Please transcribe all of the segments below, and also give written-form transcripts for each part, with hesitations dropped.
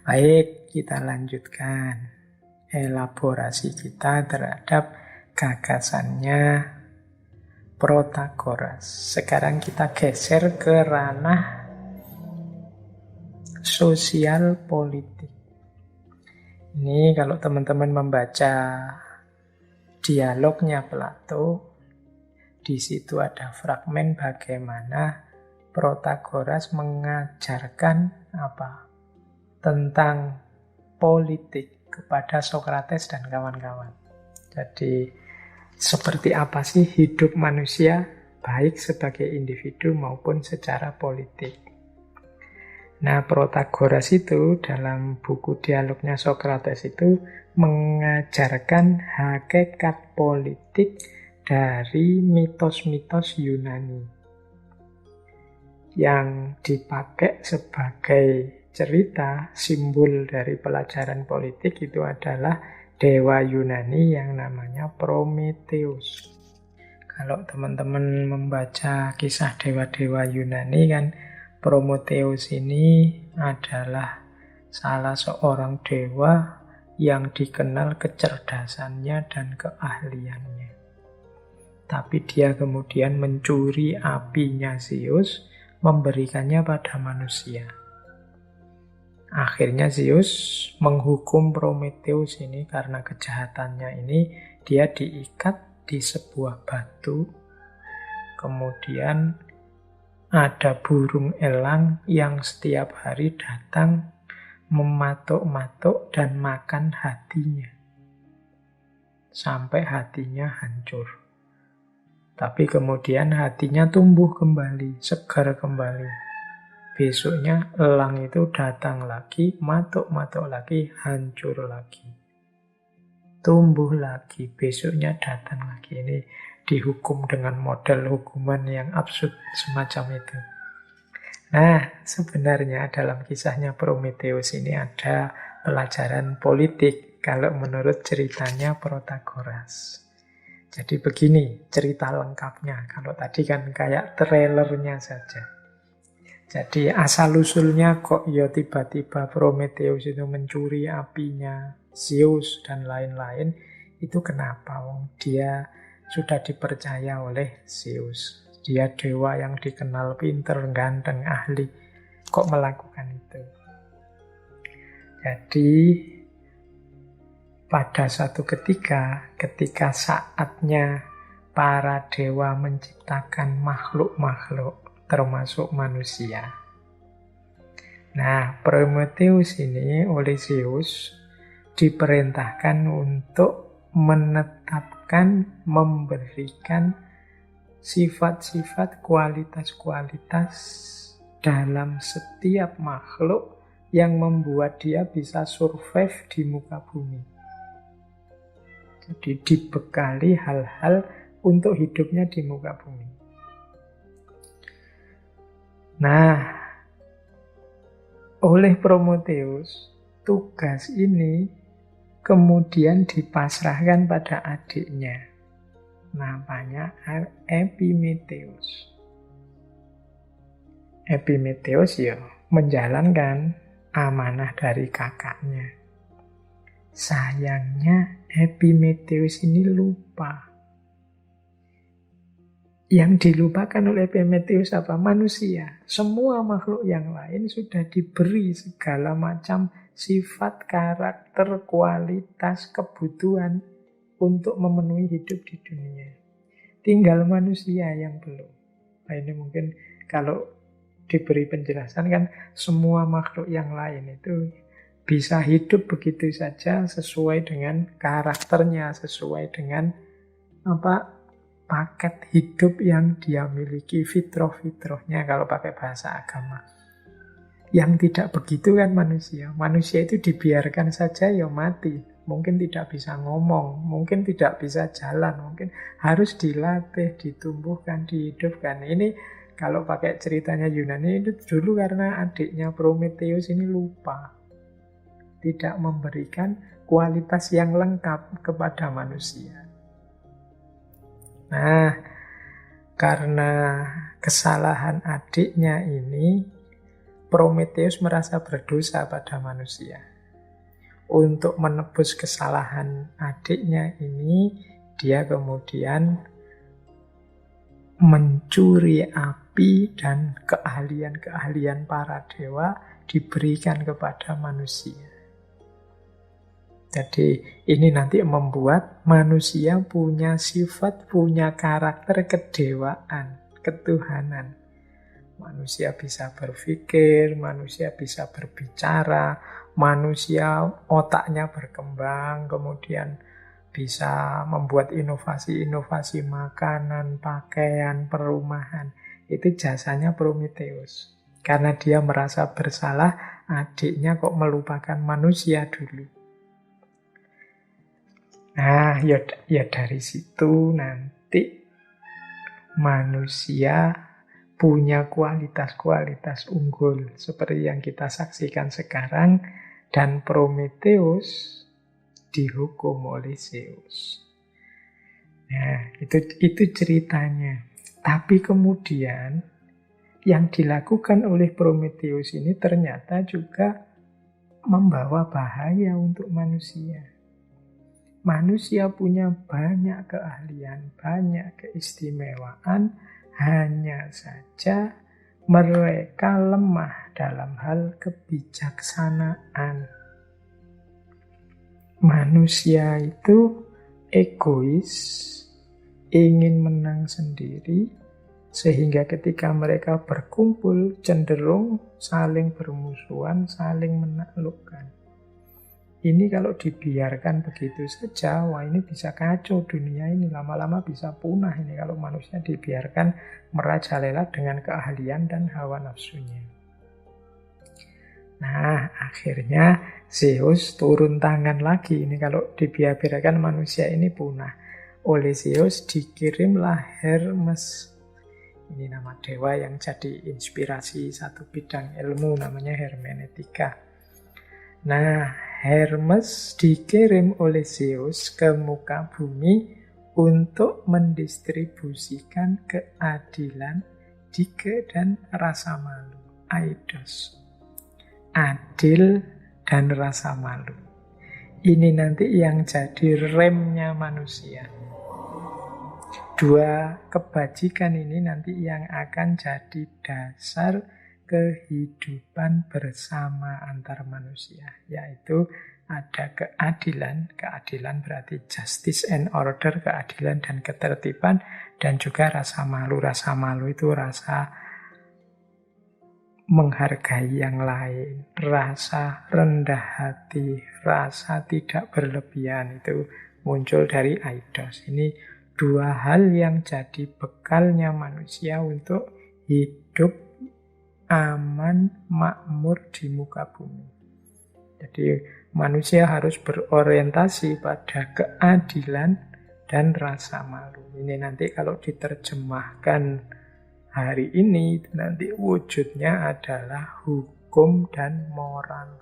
Baik, kita lanjutkan elaborasi kita terhadap gagasannya Protagoras. Sekarang kita geser ke ranah sosial politik. Ini kalau teman-teman membaca dialognya Plato, di situ ada fragmen bagaimana Protagoras mengajarkan apa? Tentang politik kepada Sokrates dan kawan-kawan. Jadi seperti apa sih hidup manusia baik sebagai individu maupun secara politik. Nah, Protagoras itu dalam buku dialognya Sokrates itu mengajarkan hakikat politik dari mitos-mitos Yunani yang dipakai sebagai cerita, simbol dari pelajaran politik itu adalah dewa Yunani yang namanya Prometheus. Kalau teman-teman membaca kisah dewa-dewa Yunani kan, Prometheus ini adalah salah seorang dewa yang dikenal kecerdasannya dan keahliannya. Tapi dia kemudian mencuri apinya Zeus, memberikannya pada manusia. Akhirnya Zeus menghukum Prometheus ini karena kejahatannya ini. Dia diikat di sebuah batu. Kemudian ada burung elang yang setiap hari datang mematuk-matuk dan makan hatinya. Sampai hatinya hancur. Tapi kemudian hatinya tumbuh kembali, segar kembali. Besoknya elang itu datang lagi, matuk-matuk lagi, hancur lagi. Tumbuh lagi, besoknya datang lagi. Ini dihukum dengan model hukuman yang absurd semacam itu. Nah, sebenarnya dalam kisahnya Prometheus ini ada pelajaran politik kalau menurut ceritanya Protagoras. Jadi begini cerita lengkapnya. Kalau tadi kan kayak trailernya saja. Jadi asal-usulnya kok ya tiba-tiba Prometheus itu mencuri apinya Zeus dan lain-lain. Itu kenapa? Dia sudah dipercaya oleh Zeus. Dia dewa yang dikenal pinter, ganteng, ahli. Kok melakukan itu? Jadi pada satu ketika saatnya para dewa menciptakan makhluk-makhluk termasuk manusia. Nah, Prometheus ini oleh Zeus diperintahkan untuk menetapkan, memberikan sifat-sifat, kualitas-kualitas dalam setiap makhluk yang membuat dia bisa survive di muka bumi. Jadi dibekali hal-hal untuk hidupnya di muka bumi. Nah, oleh Prometheus, tugas ini kemudian dipasrahkan pada adiknya. Namanya Epimetheus. Epimetheus ya menjalankan amanah dari kakaknya. Sayangnya Epimetheus ini lupa. Yang dilupakan oleh Epimetheus apa? Manusia. Semua makhluk yang lain sudah diberi segala macam sifat, karakter, kualitas, kebutuhan untuk memenuhi hidup di dunia. Tinggal manusia yang belum. Nah, ini mungkin kalau diberi penjelasan kan semua makhluk yang lain itu bisa hidup begitu saja sesuai dengan karakternya, sesuai dengan paket hidup yang dia miliki, fitrah-fitrahnya kalau pakai bahasa agama. Yang tidak begitu kan manusia. Manusia itu dibiarkan saja ya mati. Mungkin tidak bisa ngomong, mungkin tidak bisa jalan, mungkin harus dilatih, ditumbuhkan, dihidupkan. Ini kalau pakai ceritanya Yunani itu dulu karena adiknya Prometheus ini lupa. Tidak memberikan kualitas yang lengkap kepada manusia. Nah, karena kesalahan adiknya ini, Prometheus merasa berdosa pada manusia. Untuk menebus kesalahan adiknya ini, dia kemudian mencuri api dan keahlian-keahlian para dewa diberikan kepada manusia. Jadi ini nanti membuat manusia punya sifat, punya karakter kedewaan, ketuhanan. Manusia bisa berpikir, manusia bisa berbicara, manusia otaknya berkembang, kemudian bisa membuat inovasi-inovasi makanan, pakaian, perumahan. Itu jasanya Prometheus. Karena dia merasa bersalah, adiknya kok melupakan manusia dulu. Nah, ya dari situ nanti manusia punya kualitas-kualitas unggul seperti yang kita saksikan sekarang, dan Prometheus dihukum oleh Zeus. Nah, itu ceritanya. Tapi kemudian yang dilakukan oleh Prometheus ini ternyata juga membawa bahaya untuk manusia. Manusia punya banyak keahlian, banyak keistimewaan, hanya saja mereka lemah dalam hal kebijaksanaan. Manusia itu egois, ingin menang sendiri, sehingga ketika mereka berkumpul cenderung saling bermusuhan, saling menaklukkan. Ini kalau dibiarkan begitu saja, wah ini bisa kacau dunia ini, lama-lama bisa punah ini kalau manusia dibiarkan merajalela dengan keahlian dan hawa nafsunya. Nah, akhirnya Zeus turun tangan lagi. Ini kalau dibiarkan manusia ini punah. Oleh Zeus dikirimlah Hermes. Ini nama dewa yang jadi inspirasi satu bidang ilmu namanya hermeneutika. Nah, Hermes dikirim oleh Zeus ke muka bumi untuk mendistribusikan keadilan, dike, dan rasa malu. Aidos. Adil dan rasa malu. Ini nanti yang jadi remnya manusia. Dua kebajikan ini nanti yang akan jadi dasar kehidupan bersama antar manusia, yaitu ada keadilan. Keadilan berarti justice and order, keadilan dan ketertiban, dan juga rasa malu. Rasa malu itu rasa menghargai yang lain, rasa rendah hati, rasa tidak berlebihan, itu muncul dari Aidos. Ini dua hal yang jadi bekalnya manusia untuk hidup aman, makmur di muka bumi. Jadi manusia harus berorientasi pada keadilan dan rasa malu. Ini nanti kalau diterjemahkan hari ini, nanti wujudnya adalah hukum dan moral.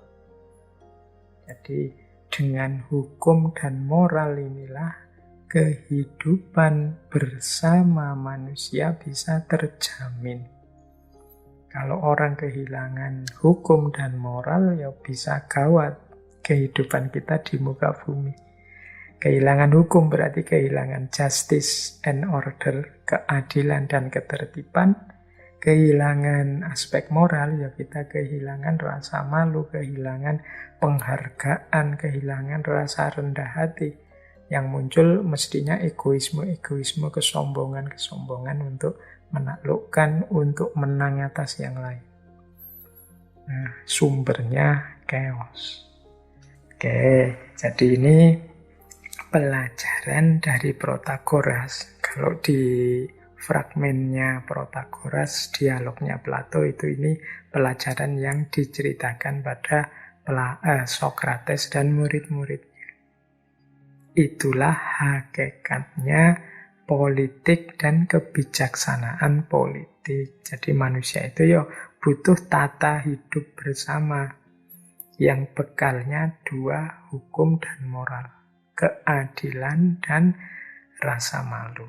Jadi dengan hukum dan moral inilah kehidupan bersama manusia bisa terjamin. Kalau orang kehilangan hukum dan moral, ya bisa gawat kehidupan kita di muka bumi. Kehilangan hukum berarti kehilangan justice and order, keadilan dan ketertiban. Kehilangan aspek moral, ya kita kehilangan rasa malu, kehilangan penghargaan, kehilangan rasa rendah hati. Yang muncul mestinya egoisme, kesombongan untuk menaklukkan, untuk menang atas yang lain. Nah, sumbernya chaos. Oke, jadi ini pelajaran dari Protagoras. Kalau di fragmennya Protagoras, dialognya Plato, itu ini pelajaran yang diceritakan pada Sokrates dan murid-muridnya. Itulah hakikatnya politik dan kebijaksanaan politik. Jadi manusia itu ya butuh tata hidup bersama yang bekalnya dua, hukum dan moral, keadilan dan rasa malu.